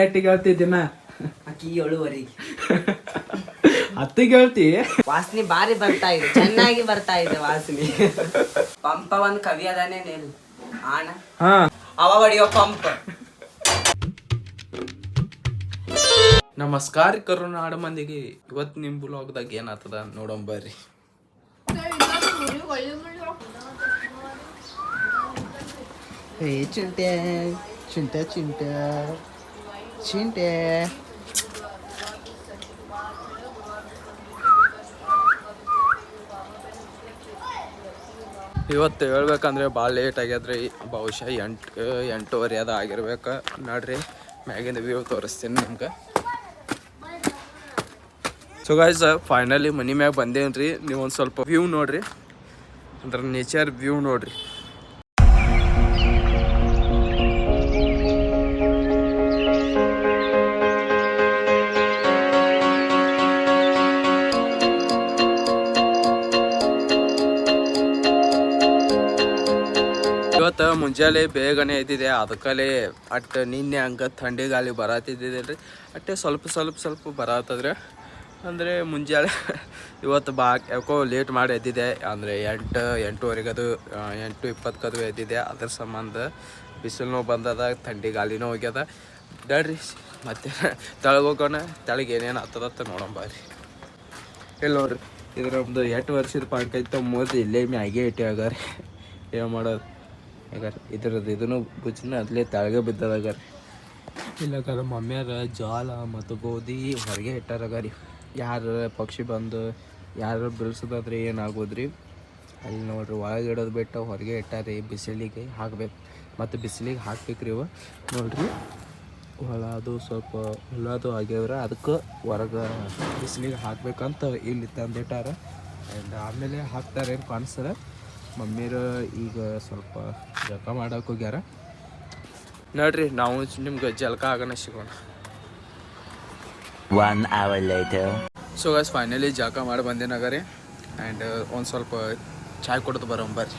ಎಟ್ಟಿಗೆ ಹೇಳ್ತಿದ್ದೀನ ಅಕ್ಕಿ 7:30 ಹತ್ತಿಗೆ ಹೇಳ್ತಿ. ವಾಸನೆ ಬಾರಿ ಬರ್ತಾ ಇದೆ, ಚೆನ್ನಾಗಿ ಬರ್ತಾ ಇದೆ ವಾಸನೆ. ಪಂಪ ಒಂದ್ ಕವಿ ಅದಾನೆ ನೆಲ್ ಆಣ ಹಾ ಅವ ಹೊಡಿಯೋ ಪಂಪ್. ನಮಸ್ಕಾರ ಕರುನಾಡ ಮಂದಿಗೆ. ಇವತ್ತು ನಿಮ್ಮ ಬ್ಲಾಗ್ದಾಗ ಏನಾಗ್ತದ ನೋಡೋಣ ಬರ್ರಿ. ಚಿಂಟೆ ಚಿಂಟೆ ಚಿಂಟೆ ಚಿಂಟೆ ಇವತ್ತು ಹೇಳ್ಬೇಕಂದ್ರೆ ಭಾಳ ಲೇಟ್ ಆಗ್ಯದ್ರಿ. ಬಹುಶಃ 8:30 ಅದು ಆಗಿರ್ಬೇಕು. ನೋಡ್ರಿ ಮ್ಯಾಗಿಂದ ವ್ಯೂ ತೋರಿಸ್ತೀನಿ ನಿಮ್ಗೆ. ಸೊ ಗೈಸ್ ಫೈನಲಿ ಮನೆ ಮ್ಯಾಗ ಬಂದೇನ್ರಿ. ನೀವು ಒಂದು ಸ್ವಲ್ಪ ವ್ಯೂ ನೋಡ್ರಿ, ಅಂದ್ರೆ ನೇಚರ್ ವ್ಯೂ ನೋಡ್ರಿ. ಇವತ್ತು ಮುಂಜಾನೆ ಬೇಗನೆ ಎದ್ದಿದೆ, ಅದಕ್ಕಲ್ಲೇ ನಿನ್ನೆ ಹಂಗೆ ಥಂಡಿ ಗಾಳಿ ಬರತ್ತಿದ್ದಿದೆ ರೀ. ಸ್ವಲ್ಪ ಬರತ್ತದ್ರಿ. ಅಂದರೆ ಮುಂಜಾನೆ ಇವತ್ತು ಯಾಕೋ ಲೇಟ್ ಮಾಡಿ ಎದ್ದಿದೆ. ಅಂದರೆ 8:30 ಅದು 8:20 ಎದ್ದಿದೆ. ಅದ್ರ ಸಂಬಂಧ ಬಿಸಿಲು ಬಂದದ, ಥಂಡಿ ಗಾಳಿನೂ ಹೋಗ್ಯದ. ನೋಡ್ರಿ ಮತ್ತೆ ತೆಳಗೆ ಹೋಗೋಣ. ತೆಳಗೆ ಏನೇನು ಆಗ್ತದತ್ತ ನೋಡೋಣ ಬರ್ರಿ. ಇಲ್ಲಿ ನೋಡ್ರಿ, ಇದ್ರೊಂದು 8 ವರ್ಷದ ಪಾರ್ಕ್ ಐತೆ. ಮೂವತ್ತು ಇಲ್ಲೇ ಮ್ಯಾಗೆ ಇಟ್ಟಾಗಾರೆ. ಏನು ಮಾಡೋದು ಯಾಗಾರೆ ಇದ್ರದ್ದು ಇದನ್ನು ಬುಜ್ಜಿನ ಅದ್ಲೇ ತೆಳಗೆ ಬಿದ್ದದಾಗಾರೆ. ಇಲ್ಲಗಾರ ಮಮ್ಮಿಯಾರ ಜೋಳ ಮತ್ತು ಗೋಧಿ ಹೊರಗೆ ಇಟ್ಟಾರಾಗಾರಿ. ಯಾರು ಪಕ್ಷಿ ಬಂದು ಯಾರು ಬೆಳೆಸೋದಾದ್ರೆ ಏನಾಗೋದ್ರಿ. ಅಲ್ಲಿ ನೋಡ್ರಿ ಒಳಗೆ ಇಡೋದು ಬಿಟ್ಟು ಹೊರಗೆ ಇಟ್ಟಾರಿ. ಬಿಸಿಲಿಗೆ ಹಾಕ್ಬೇಕು, ಮತ್ತು ಬಿಸಿಲಿಗೆ ಹಾಕ್ಬೇಕ್ರಿ ಇವು. ನೋಡ್ರಿ ಹೊಳದು ಸ್ವಲ್ಪ ಹುಳದು ಆಗ್ಯವ್ರ, ಅದಕ್ಕೆ ಹೊರಗೆ ಬಿಸಿಲಿಗೆ ಹಾಕ್ಬೇಕಂತ ಇಲ್ಲಿ ತಂದಿಟ್ಟಾರ. ಆ್ಯಂಡ್ ಆಮೇಲೆ ಹಾಕ್ತಾರೆ ಏನು ಕಾಣಿಸ್ತದೆ. ಮಮ್ಮಿರು ಈಗ ಸ್ವಲ್ಪ ಜಳಕ ಮಾಡಕ್ಕೆ ಹೋಗ್ಯಾರ. ನೋಡ್ರಿ ನಾವು ನಿಮ್ಗೆ ಜಳಕ ಆಗೋಣ ಸಿಗೋಣ. 1 hour later. So guys finally ಜಳಕ ಮಾಡಿ ಬಂದೇನಾಗರಿ. ಆ್ಯಂಡ್ ಒಂದು ಸ್ವಲ್ಪ ಚಾಯ್ ಕೊಡೋದು ಬರೋಂಬರ್ರಿ.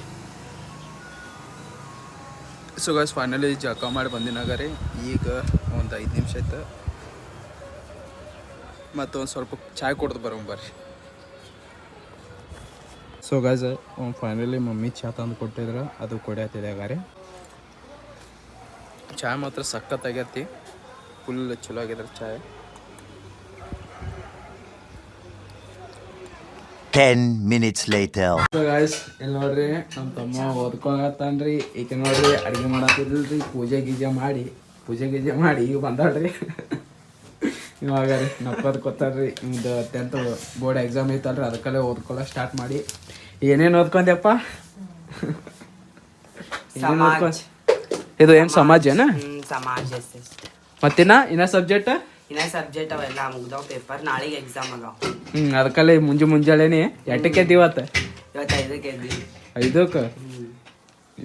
ಸೊ ಗೈಸ್ ಫೈನಲಿ ಜಳಕ ಮಾಡಿ ಬಂದಿನಾಗರಿ. ಈಗ ಒಂದು 5 ನಿಮಿಷ ಆಯ್ತು. ಮತ್ತು ಒಂದು ಸ್ವಲ್ಪ ಚಾಯ್ ಕೊಡೋದು ಬರೋಂಬರ್ರಿ. ಸೊ ಗೈಸ್ ಫೈನಲಿ ಮಮ್ಮಿ ಚಹಾ ತಂದು ಕೊಟ್ಟಿದ್ರು, ಅದು ಕೊಡತ್ತಿದೆ ಆಗಾರೆ. ಚಾಯ್ ಮಾತ್ರ ಸಖತ್ತಾಗೈತಿ, ಫುಲ್ ಚಲೋ ಆಗಿದ್ರೆ ಚಾಯ್. 10 minutes later. ಸೊ ಗೈಸ್ ಇಲ್ಲಿ ನೋಡ್ರಿ ನಮ್ಮ ತಮ್ಮ ಓದ್ಕೊಳತ್ತಾನ್ರಿ. ಈಗ ನೋಡ್ರಿ ಅಡುಗೆ ಮಾಡತ್ತಿದ್ರಿ. ಪೂಜೆ ಗೀಜೆ ಮಾಡಿ ಈಗ ಬಂದಾಳ್ರಿ. ಇವಾಗ ರೀ ನಪ್ಪದು ಕೊತ್ತಾರ್ರಿ. ನಿಮ್ದು 10th ಬೋರ್ಡ್ ಎಕ್ಸಾಮ್ ಐತಲ್ರಿ, ಅದಕ್ಕಲ್ಲೇ ಓದ್ಕೊಳ್ಳೋ ಸ್ಟಾರ್ಟ್ ಮಾಡಿ. ಏನೇನು ಓದ್ಕೊಂಡ್ಯಪ್ಪ? ಇದು ಏನು ಸಮಾಜನ? ಸಮಾಜ. ಮತ್ತಿನ್ನ ಸಬ್ಜೆಕ್ಟ್ ಅವೆಲ್ಲ ಮುಗ್ದಾವ. ಪೇಪರ್ ನಾಳೆಗೆ ಎಕ್ಸಾಮ್ ಅದಾವ. ಅದಕ್ಕಲ್ಲೇ ಮುಂಜಾನೆ ಎಟ್ಟಕ್ಕೆ ಎದ್ದಿವತ್ತ? ಇವತ್ತು 5ಕ್ಕೆ ಎದ್ದಿ. 5ಕ್ಕೆ?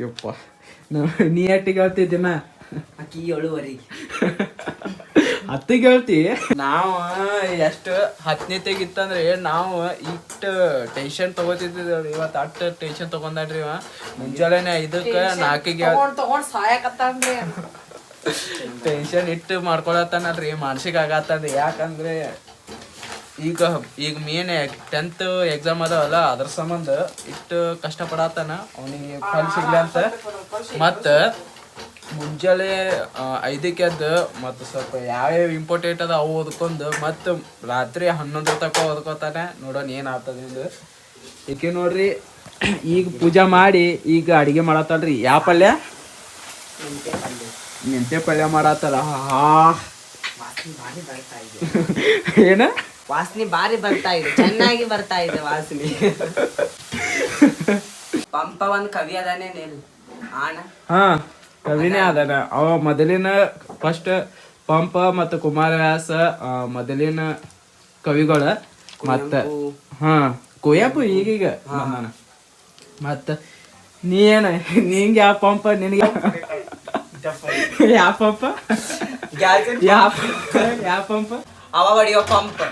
ಯಪ್ಪ ನೀ ಎಟ್ಟಿಗೆ ಹೇಳ್ತಿದ್ದೀನ? ಅಕ್ಕಿ 7:30 ಹತ್ತಿಗೆ ಹೇಳ್ತಿ. ನಾವು ಎಷ್ಟು 10ನೇ ತೆಗಿತ್ತಂದ್ರೆ ನಾವು ಇಷ್ಟು ಟೆನ್ಷನ್ ತಗೋತಿದ್ದೀವಿ. ಇವತ್ತು ಅಷ್ಟು ಟೆನ್ಷನ್ ತಗೊಂಡ್ರಿ ಇವ. ಮುಂಜಾನೆ 5ಕ್ಕೆ 4ಗೆ ತಗೊಂಡ್ ಸಾಯಕತ್ತಾನ್ರಿ. ಟೆನ್ಷನ್ ಇಟ್ಟು ಮಾಡ್ಕೊಳತ್ತಾನಲ್ರಿ, ಮಾನಸಿಕ ಆಗತ್ತಂದ್ರಿ. ಯಾಕಂದ್ರೆ ಈಗ ಮೇನ್ 10th ಎಕ್ಸಾಮ್ ಅದಾವಲ್ಲ, ಅದ್ರ ಸಂಬಂಧ ಇಷ್ಟು ಕಷ್ಟಪಡತ್ತಾನ. ಅವನಿಗೆ ಫಲ ಸಿಗ್ಲಿ ಅಂತ. ಮತ್ತು ಮುಂಜಾನೆ 5ಕ್ಕೆ ಎದ್ದು ಮತ್ತು ಸ್ವಲ್ಪ ಯಾವ್ಯಾವ ಇಂಪಾರ್ಟೆಂಟ್ ಅದ ಅವು ಓದ್ಕೊಂಡು ಮತ್ತು ರಾತ್ರಿ 11 ತನಕ ಓದ್ಕೋತಾನೆ. ನೋಡೋಣ ಏನಾಗ್ತದೆ ಇದು. ಏಕೆ ನೋಡ್ರಿ ಈಗ ಪೂಜೆ ಮಾಡಿ ಈಗ ಅಡುಗೆ ಮಾಡತ್ತಲ್ರಿ. ಯಾವ ಪಲ್ಯ? ಮೆಂತೆ ಪಲ್ಯ ಮಾಡತ್ತಲ್ಲ. ಏನ ವಾಸನೆ ಬಾರಿ ಬರ್ತಾ ಇದೆ, ಚೆನ್ನಾಗಿ ಬರ್ತಾ ಇದೆ ವಾಸನೆ. ಪಂಪ ಒಂದ್ ಕವಿ ಅದಾನೆ ನೆಲ್ ಆಣ. ಹಾ ಕವಿನೇ ಅದಾನ. ಅವ ಮೊದಲಿನ ಫಸ್ಟ್ ಪಂಪ ಮತ್ತು ಕುಮಾರವ್ಯಾಸ ಮೊದಲಿನ ಕವಿಗಳ. ಮತ್ತ ಕುವೆಂಪು ಈಗೀಗ ಬಂದಾನ. ಮತ್ತ ನಿಂಗೆ ಯಾವ ಪಂಪ? ನಿನಗೆ ಯಾವ ಪಂಪ? ಯಾವ ಪಂಪ? ಅವ ಹೊಡಿಯೋ ಪಂಪ್.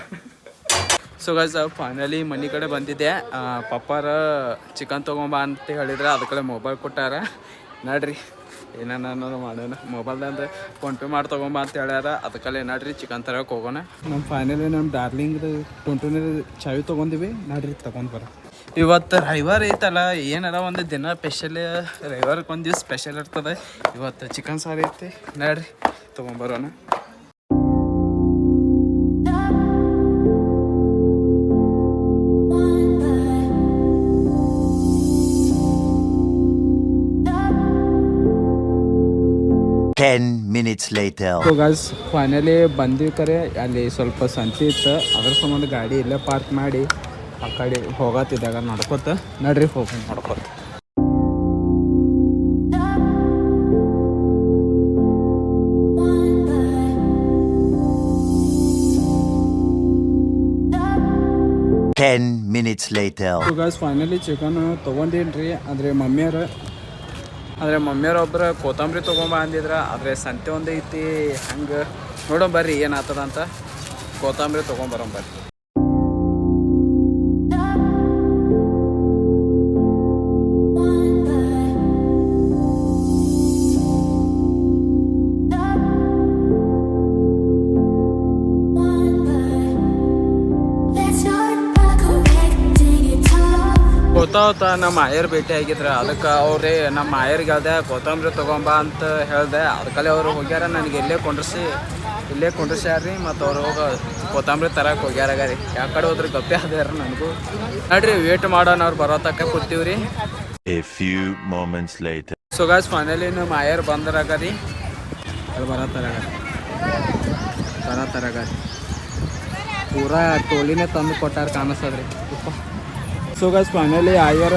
ಸೊ ಗೈಸ್ ಫೈನಲಿ ಮನೆ ಕಡೆ ಬಂದಿದ್ದೆ. ಪಪ್ಪಾರ ಚಿಕನ್ ತೊಗೊಂಬ ಅಂತ ಹೇಳಿದ್ರೆ ಅದಕ್ಕಡೆ ಮೊಬೈಲ್ ಕೊಟ್ಟಾರ. ನೋಡ್ರಿ ಏನೇನಾರು ಮಾಡೋಣ ಮೊಬೈಲ್ದಂದ್ರೆ ಫೋನ್ಪೇ ಮಾಡಿ ತೊಗೊಂಬ ಅಂತ ಹೇಳ್ಯಾರ ಅದಕ್ಕಲ್ಲೇ ನಡ್ರಿ ಚಿಕನ್ ತರಕ್ಕೆ ಹೋಗೋಣ. ನಮ್ಮ ಫೈನಲಿ ನಮ್ಮ ಡಾರ್ಲಿಂಗ್ದು ಟೊಂಟುನ ಚಾವಿ ತೊಗೊಂಡಿವಿ ನಡ್ರಿ ತಗೊಂಡು ಬರ. ಇವತ್ತು ರವಿವಾರ ಐತಲ್ಲ ಏನಾರ ಒಂದು ದಿನ ಸ್ಪೆಷಲ್, ರವಿವಾರಕ್ಕೆ ಒಂದು ದಿವ್ಸ ಸ್ಪೆಷಲ್ ಇರ್ತದೆ. ಇವತ್ತು ಚಿಕನ್ ಸಾರು ಐತಿ ನಡ್ರಿ ತೊಗೊಂಬರೋಣ. Ten minutes later. So guys finally ಬಂದಿವಿ. ಕರೆ ಅಲ್ಲಿ ಸ್ವಲ್ಪ ಸಂತೆ ಇತ್ತು, ಅದ್ರ ಸಂಬಂಧ ಗಾಡಿ ಇಲ್ಲೇ ಪಾರ್ಕ್ ಮಾಡಿ ಆ ಕಡೆ ಹೋಗತ್ತಿದ್ದಾಗ ನಡ್ಕೊತ ನಡ್ರಿ ಹೋಗಿ ನಡ್ಕೊತ. Ten minutes later. So guys finally chicken ತೊಗೊಂಡೀನಿ ರೀ. ಆದರೆ ಮಮ್ಮಿಯವ್ರ ಒಬ್ಬರು ಕೊತ್ತಂಬರಿ ತೊಗೊಂಬ ಅಂದಿದ್ರ. ಆದರೆ ಸಂತೆ ಒಂದು ಐತಿ, ಹಂಗೆ ನೋಡೋಣ ಬರ್ರಿ ಏನಾಗ್ತದ ಅಂತ. ಕೊತ್ತಂಬರಿ ತೊಗೊಂಬರೋಣ ಬರ್ರಿ. ಹೋಗ್ತಾ ನಮ್ಮ ಆಯರ್ ಭೇಟಿ ಆಗಿದ್ರ. ಅದಕ್ಕೆ ಅವ್ರೇ ನಮ್ಮ ಆಯರ್ಗೆ ಹೇಳ್ದೆ ಕೊತ್ತಂಬರಿ ತೊಗೊಂಬ ಅಂತ ಹೇಳ್ದೆ. ಅದಕ್ಕಲ್ಲೇ ಅವ್ರು ಹೋಗ್ಯಾರ, ನನಗೆ ಇಲ್ಲೇ ಕುಂಡ್ರಿಸ್ಯಾರ್ರಿ. ಮತ್ತು ಅವ್ರು ಕೊತ್ತಂಬರಿ ತರಕ್ಕೆ ಹೋಗ್ಯಾರಾಗ ರೀ. ಯಾವ ಕಡೆ ಹೋದ್ರೆ ಗಪ್ಪೆ ಅದಾರ ನನಗೂ. ನಡ್ರಿ ವೇಟ್ ಮಾಡೋಣ, ಅವ್ರು ಬರೋ ತಕ್ಕ ಕೂತೀವ್ರಿ. A few moments later. So guys finally ನಮ್ಮ ಆಯರ್ ಬಂದರಾಗ ರೀ. ಅಲ್ಲಿ ಬರತ್ತಾರಾಗ ರೀ. ಪೂರಾ ಟೋಲಿನೇ ತಂದು ಕೊಟ್ಟಾರ ಕಾಣಿಸ್ತದ್ರಿ. ಸೊ ಗಾಯ್ಸ್ ಫೈನಲಿ ಆಯರ್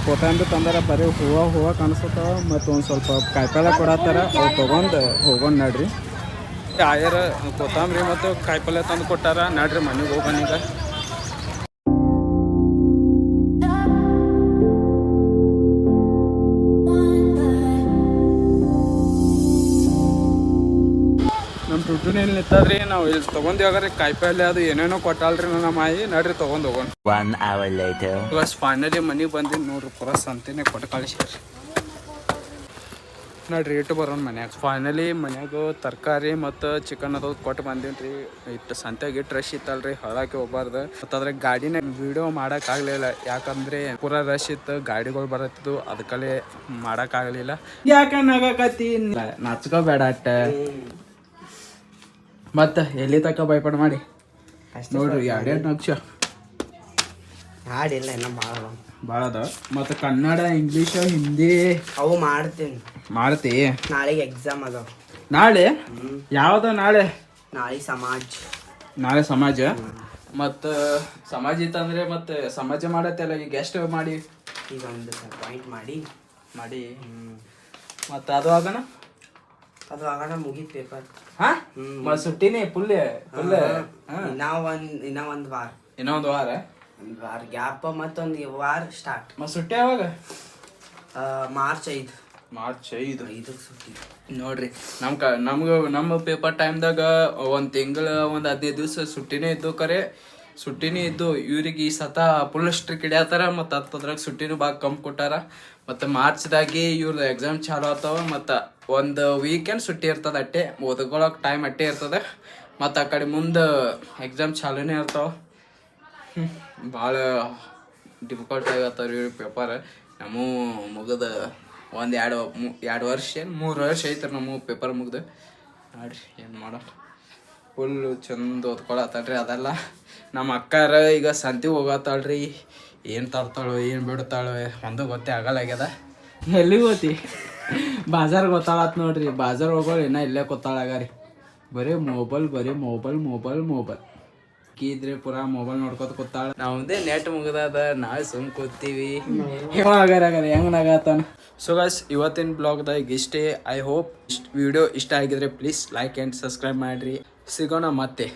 ಕೊತ್ತಂಬರಿ ತಂದಾರ. ಬರೀ ಹೂವು ಕಾಣಿಸ್ತವ ಮತ್ತು ಒಂದು ಸ್ವಲ್ಪ ಕಾಯಿಪಲ್ಲೆ ಕೊಡತ್ತಾರ. ಅವು ತೊಗೊಂಡು ಹೋಗೋಣ ನಡ್ರಿ. ಆಯರ್ ಕೊತ್ತಂಬರಿ ಮತ್ತು ಕಾಯಿಪಲ್ಲೆ ತಂದು ಕೊಟ್ಟಾರ. ನಡ್ರಿ ಮನೆಗೆ ಹೋಗೋಣ ಈಗ. ನಮ್ಮ ದುಡ್ಡು ಇಲ್ಲಿ ನಿಂತದ್ರಿ. ನಾವು ಇಲ್ಲಿ ತೊಗೊಂಡಿವಾಗ್ರಿ ಕಾಯಿಪಲ್ಲೆ ಅದು ಏನೇನೋ ಕೊಟ್ಟಾಳ್ರಿ ನಮ್ಮ ಮಾಯಿ. ನಡ್ರಿ ತೊಗೊಂಡು ಹೋಗೋಣ. 1 hour later. ಬಸ್ ಫೈನಲಿ ಮನೆಗೆ ಬಂದು ನೋಡ್ರಿ ಪೂರ ಸಂತೆನೇ ಕೊಟ್ಟು ಕಳಿಸ್ಯಾರ. ನಡ್ರಿ ಇಟ್ಟು ಬರೋಣ ಮನ್ಯಾಗ. ಫೈನಲಿ ಮನ್ಯಾಗ ತರಕಾರಿ ಮತ್ತು ಚಿಕನ್ ಅದು ಕೊಟ್ಟು ಬಂದೀನಿ ರೀ. ಇಟ್ಟು ಸಂತೆಗೆ ಇಟ್ಟು ರಶ್ ಇತ್ತಲ್ರಿ, ಹೊರಕ್ಕೆ ಹೋಗ್ಬಾರ್ದು. ಮತ್ತು ಅದ್ರಾಗ ಗಾಡಿನ ವೀಡಿಯೋ ಮಾಡೋಕ್ಕಾಗಲಿಲ್ಲ, ಯಾಕಂದರೆ ಪೂರ ರಶ್ ಇತ್ತು, ಗಾಡಿಗಳು ಬರತ್ತಿದ್ದು. ಅದಕ್ಕಲ್ಲೇ ಮಾಡೋಕ್ಕಾಗಲಿಲ್ಲ. ಯಾಕೆ ನಗಕತ್ತಿ ನಾಚ್ಕೋಬೇಡ ಅಟ್ಟ. ಮತ್ತು ಎಲ್ಲಿ ತಕ್ಕ ಭಯಪಡ ಮಾಡಿ ನೋಡ್ರಿ. 2 ಲಕ್ಷ ಹಾಡಿಲ್ಲ ಇನ್ನೂ ಭಾಳ ಅದ. ಮತ್ತು ಕನ್ನಡ, ಇಂಗ್ಲೀಷ್, ಹಿಂದಿ ಅವು ಮಾಡ್ತೀನಿ. ಮಾಡ್ತಿ? ನಾಳೆಗೆ ಎಕ್ಸಾಮ್ ಅದಾವ. ನಾಳೆ ಯಾವ್ದು? ನಾಳೆ ನಾಳೆ ಸಮಾಜ. ಮತ್ತು ಸಮಾಜ ಇತ್ತಂದ್ರೆ ಮತ್ತೆ ಸಮಾಜ ಮಾಡತ್ತಲ್ಲ. ಈಗ ಎಷ್ಟು ಮಾಡಿ? ಈಗ ಒಂದು ಪಾಯಿಂಟ್ ಮಾಡಿ ಮತ್ತು ಅದು ಆಗೋಣ ಮುಗೀತು ಪೇಪರ್. ಹಾಂ ಮತ್ತು ಸುಟ್ಟಿನಿ ಫುಲ್ ಇನ್ನೂ ಒಂದು ವಾರ. ಇನ್ನೊಂದು ವಾರ ಗ್ಯಾಪ್. ಮತ್ತೊಂದು ವಾರ ಸ್ಟಾರ್ಟ್. ಮತ್ತು ಸುಟ್ಟಿ ಯಾವಾಗ? ಮಾರ್ಚ್ 5 ಸುಟ್ಟಿ. ನೋಡ್ರಿ ನಮ್ಮ ಪೇಪರ್ ಟೈಮ್ದಾಗ ಒಂದು ತಿಂಗಳು 15 ದಿವಸ ಸುಟ್ಟಿನೇ ಇದ್ದು. ಸುಟ್ಟಿನೇ ಇದ್ದು. ಇವ್ರಿಗೆ ಈ ಸತ ಫುಲ್ ಸ್ಟ್ರಿಕ್ ಹಿಡಿಯತ್ತಾರ. ಮತ್ತು ಅದ್ರಾಗ ಸುಟ್ಟಿನೂ ಭಾಳ ಕಮ್ಮಿ ಕೊಟ್ಟಾರ. ಮತ್ತು ಮಾರ್ಚ್ದಾಗಿ ಇವ್ರದ್ದು ಎಕ್ಸಾಮ್ ಚಾಲು ಆಗ್ತಾವ. ಮತ್ತು ಒಂದು ವೀಕೆಂಡ್ ಸುಟ್ಟಿ ಇರ್ತದೆ ಅಟ್ಟೆ, ಓದ್ಕೊಳ್ಳೋಕೆ ಟೈಮ್ ಅಟ್ಟೆ ಇರ್ತದೆ. ಮತ್ತು ಆ ಕಡೆ ಮುಂದೆ ಎಕ್ಸಾಮ್ ಚಾಲೂನೇ ಇರ್ತಾವೆ. ಭಾಳ ಡಿಫಿಕಲ್ಟ್ ಆಗತ್ತವ್ರಿ ಇವ್ರ ಪೇಪರ್. ನಮ್ಮೂ ಮುಗಿದ 2 ವರ್ಷ 3 ವರ್ಷ ಐತ್ರಿ ನಮ್ಮ ಪೇಪರ್ ಮುಗ್ದು. ನೋಡ್ರಿ ಏನು ಮಾಡೋಣ. ಫುಲ್ಲು ಚಂದ ಓದ್ಕೊಳತ್ತಾಳ್ರಿ. ಅದೆಲ್ಲ ನಮ್ಮ ಅಕ್ಕಾರ ಈಗ ಸಂತಿಗೆ ಹೋಗತ್ತಾಳ್ರಿ. ಏನು ತರ್ತಾಳೋ ಏನು ಬಿಡ್ತಾಳೋ ಒಂದು ಗೊತ್ತೇ ಆಗಲ್ಲಾಗ್ಯದ. ಎಲ್ಲಿಗೆ ಹೋತಿ? ಬಾಜಾರ್ ಗೊತ್ತಾಳತ್ ನೋಡ್ರಿ. ಬಾಜಾರ್ ಹೋಗೋಳು ಇನ್ನೂ ಇಲ್ಲೇ ಗೊತ್ತಾಳಾಗ ರೀ. ಬರೀ ಮೊಬೈಲ್ ಇದ್ರೆ ಪೂರಾ ಮೊಬೈಲ್ ನೋಡ್ಕೊತ ಕೂತಾಳ. ನಾವಂದೇ ನೆಟ್ ಮುಗ್ದದ, ನಾವೇ ಸುಮ್ ಕೂತೀವಿ. ಹೆಂಗ್ ನಗತ್ತಾನ. ಸೊ ಗಾಯ್ಸ್ ಇವತ್ತಿನ ಬ್ಲಾಗ್ದಾಗ ಇಷ್ಟೇ. ಐ ಹೋಪ್ ವಿಡಿಯೋ ಇಷ್ಟ ಆಗಿದ್ರೆ ಪ್ಲೀಸ್ ಲೈಕ್ ಆ್ಯಂಡ್ ಸಬ್ಸ್ಕ್ರೈಬ್ ಮಾಡಿರಿ. ಸಿಗೋಣ ಮತ್ತೆ.